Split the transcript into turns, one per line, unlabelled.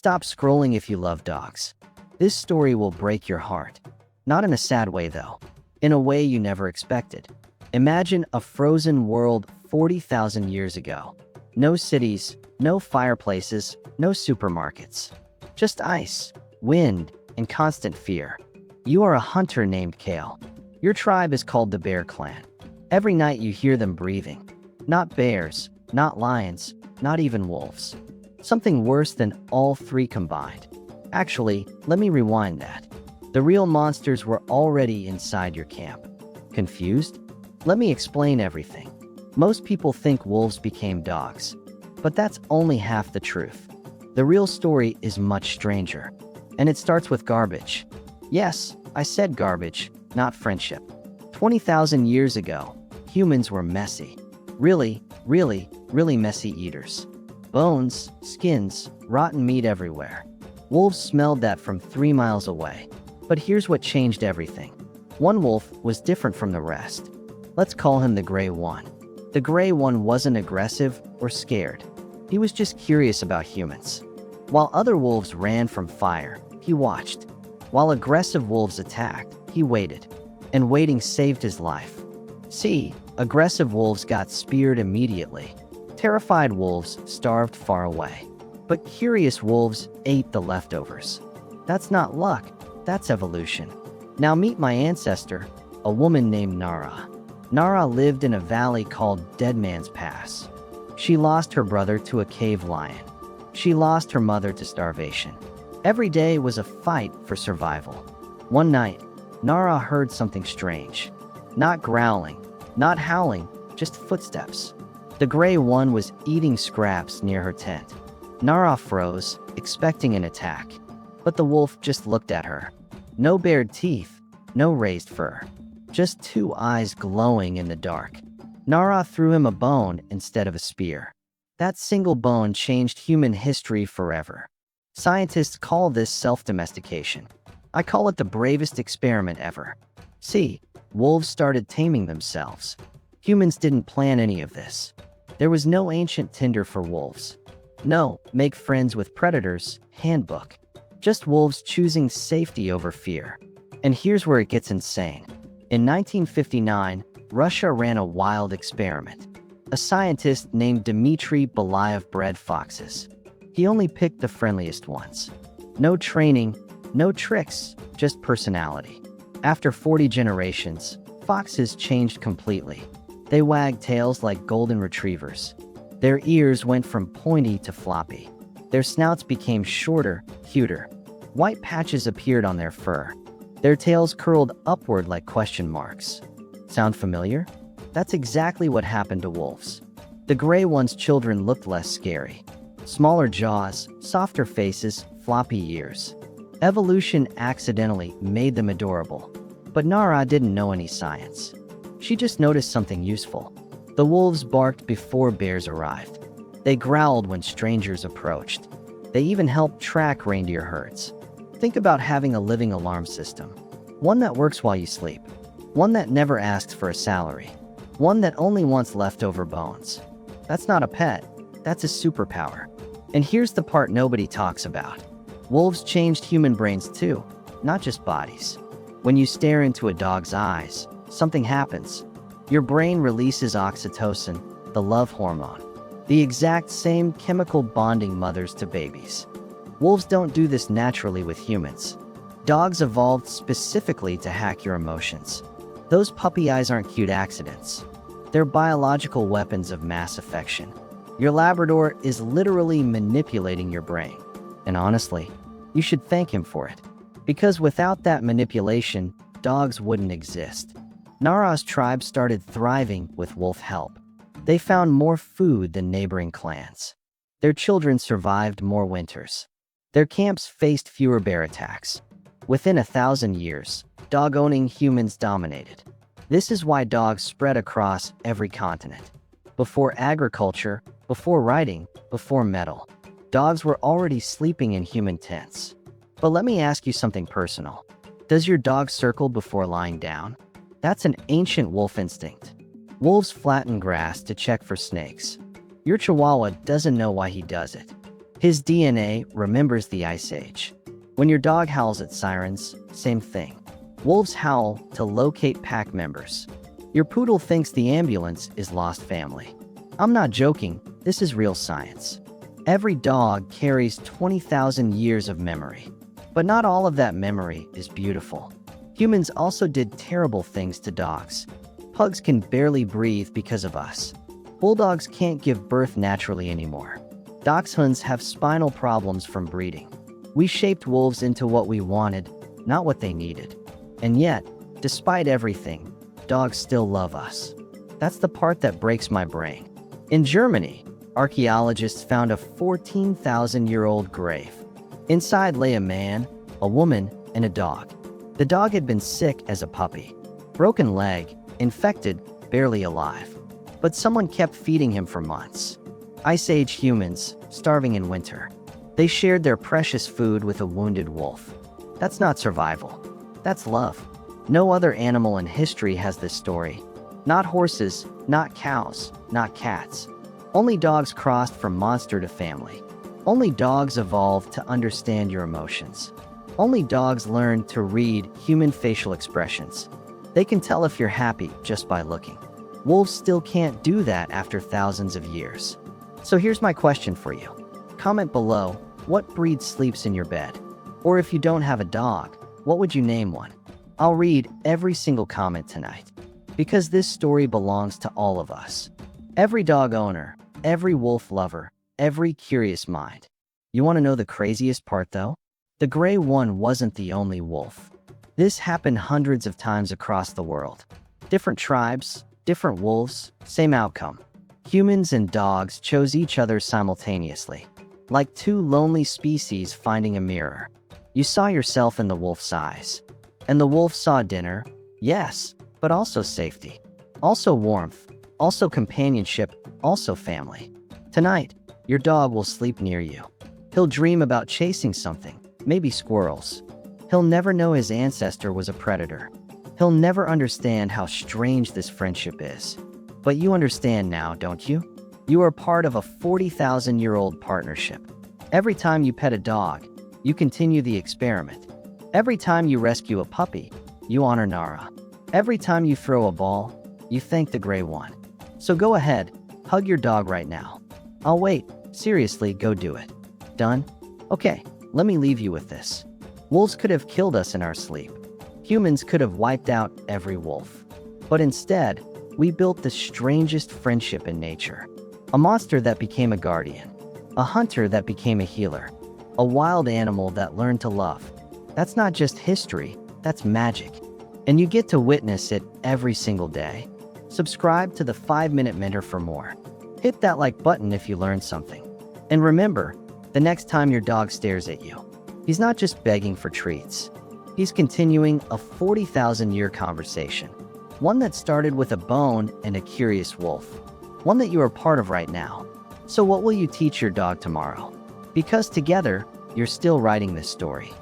Stop scrolling if you love dogs. This story will break your heart. Not in a sad way though. In a way you never expected. Imagine a frozen world 40,000 years ago. No cities, no fireplaces, no supermarkets. Just ice, wind, and constant fear. You are a hunter named Kale. Your tribe is called the Bear Clan. Every night you hear them breathing. Not bears, not lions, not even wolves. Something worse than all three combined. Actually, let me rewind that. The real monsters were already inside your camp. Confused? Let me explain everything. Most people think wolves became dogs, but that's only half the truth. The real story is much stranger, and it starts with garbage. Yes, I said garbage, not friendship. 20,000 years ago, humans were messy. Really messy eaters. Bones, skins, rotten meat everywhere. Wolves smelled that from 3 miles away. But here's what changed everything. One wolf was different from the rest. Let's call him the Gray One. The Gray One wasn't aggressive or scared. He was just curious about humans. While other wolves ran from fire, he watched. While aggressive wolves attacked, he waited. And waiting saved his life. See, aggressive wolves got speared immediately. Terrified wolves starved far away. But curious wolves ate the leftovers. That's not luck, that's evolution. Now meet my ancestor, a woman named Nara. Nara lived in a valley called Dead Man's Pass. She lost her brother to a cave lion. She lost her mother to starvation. Every day was a fight for survival. One night, Nara heard something strange. Not growling, not howling, just footsteps. The Gray One was eating scraps near her tent. Nara froze, expecting an attack. But the wolf just looked at her. No bared teeth, no raised fur. Just 2 eyes glowing in the dark. Nara threw him a bone instead of a spear. That single bone changed human history forever. Scientists call this self-domestication. I call it the bravest experiment ever. See, wolves started taming themselves. Humans didn't plan any of this. There was no ancient Tinder for wolves. No, make friends with predators, handbook. Just wolves choosing safety over fear. And here's where it gets insane. In 1959, Russia ran a wild experiment. A scientist named Dmitry Belayev bred foxes. He only picked the friendliest ones. No training, no tricks, just personality. After 40 generations, foxes changed completely. They wagged tails like golden retrievers. Their ears went from pointy to floppy. Their snouts became shorter, cuter. White patches appeared on their fur. Their tails curled upward like question marks. Sound familiar? That's exactly what happened to wolves. The Gray One's children looked less scary. Smaller jaws, softer faces, floppy ears. Evolution accidentally made them adorable. But Nara didn't know any science. She just noticed something useful. The wolves barked before bears arrived. They growled when strangers approached. They even helped track reindeer herds. Think about having a living alarm system. One that works while you sleep. One that never asks for a salary. One that only wants leftover bones. That's not a pet. That's a superpower. And here's the part nobody talks about. Wolves changed human brains too, not just bodies. When you stare into a dog's eyes, something happens. Your brain releases oxytocin, the love hormone. The exact same chemical bonding mothers to babies. Wolves don't do this naturally with humans. Dogs evolved specifically to hack your emotions. Those puppy eyes aren't cute accidents. They're biological weapons of mass affection. Your Labrador is literally manipulating your brain. And honestly, you should thank him for it. Because without that manipulation, dogs wouldn't exist. Nara's tribe started thriving with wolf help. They found more food than neighboring clans. Their children survived more winters. Their camps faced fewer bear attacks. Within 1,000 years, dog-owning humans dominated. This is why dogs spread across every continent. Before agriculture, before writing, before metal, dogs were already sleeping in human tents. But let me ask you something personal. Does your dog circle before lying down? That's an ancient wolf instinct. Wolves flatten grass to check for snakes. Your Chihuahua doesn't know why he does it. His DNA remembers the Ice Age. When your dog howls at sirens, same thing. Wolves howl to locate pack members. Your poodle thinks the ambulance is lost family. I'm not joking, this is real science. Every dog carries 20,000 years of memory. But not all of that memory is beautiful. Humans also did terrible things to dogs. Pugs can barely breathe because of us. Bulldogs can't give birth naturally anymore. Dachshunds have spinal problems from breeding. We shaped wolves into what we wanted, not what they needed. And yet, despite everything, dogs still love us. That's the part that breaks my brain. In Germany, archaeologists found a 14,000-year-old grave. Inside lay a man, a woman, and a dog. The dog had been sick as a puppy. Broken leg, infected, barely alive. But someone kept feeding him for months. Ice Age humans, starving in winter. They shared their precious food with a wounded wolf. That's not survival. That's love. No other animal in history has this story. Not horses, not cows, not cats. Only dogs crossed from monster to family. Only dogs evolved to understand your emotions. Only dogs learn to read human facial expressions. They can tell if you're happy just by looking. Wolves still can't do that after thousands of years. So here's my question for you. Comment below, what breed sleeps in your bed? Or if you don't have a dog, what would you name one? I'll read every single comment tonight. Because this story belongs to all of us. Every dog owner, every wolf lover, every curious mind. You want to know the craziest part though? The gray one wasn't the only wolf. This happened hundreds of times across the world. Different tribes, different wolves, same outcome. Humans and dogs chose each other simultaneously. Like two lonely species finding a mirror. You saw yourself in the wolf's eyes. And the wolf saw dinner, yes, but also safety. Also warmth, also companionship, also family. Tonight, your dog will sleep near you. He'll dream about chasing something, maybe squirrels. He'll never know his ancestor was a predator. He'll never understand how strange this friendship is. But you understand now, don't you? You are part of a 40,000-year-old partnership. Every time you pet a dog, you continue the experiment. Every time you rescue a puppy, you honor Nara. Every time you throw a ball, you thank the gray one. So go ahead, hug your dog right now. I'll wait. Seriously, go do it. Done? Okay, let me leave you with this. Wolves could have killed us in our sleep. Humans could have wiped out every wolf. But instead, we built the strangest friendship in nature. A monster that became a guardian. A hunter that became a healer. A wild animal that learned to love. That's not just history, that's magic. And you get to witness it every single day. Subscribe to the 5-Minute Mentor for more. Hit that like button if you learned something. And remember, the next time your dog stares at you, he's not just begging for treats. He's continuing a 40,000-year conversation. One that started with a bone and a curious wolf. One that you are part of right now. So what will you teach your dog tomorrow? Because together, you're still writing this story.